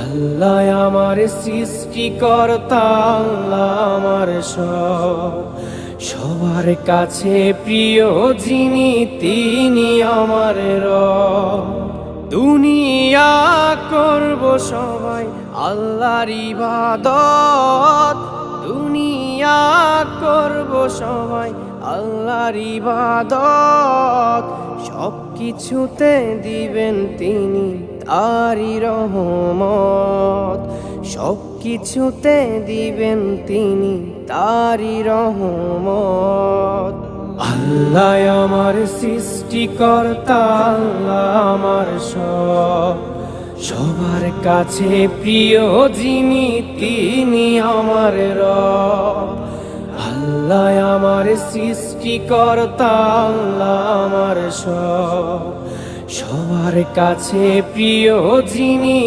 আল্লাহ আমার সৃষ্টিকর্তা, আল্লাহ আমার সব, সবার কাছে প্রিয় যিনি তিনি আমার রব। দুনিয়া করব সবাই আল্লাহর ইবাদত, দুনিয়া করব সবাই আল্লাহর ইবাদত, সব কিছুতে দিবেন তিনি তারি রহমত, সব কিছুতে দিবেন তিনি তারি রহমত। আল্লাহ আমার সৃষ্টিকর্তা, আল্লাহ আমার সব, সবার কাছে প্রিয় যিনি তিনি আমার রব। আল্লাহ আমার সৃষ্টিকর্তা, আল্লাহ আমার সব, সবার কাছে প্রিয় যিনি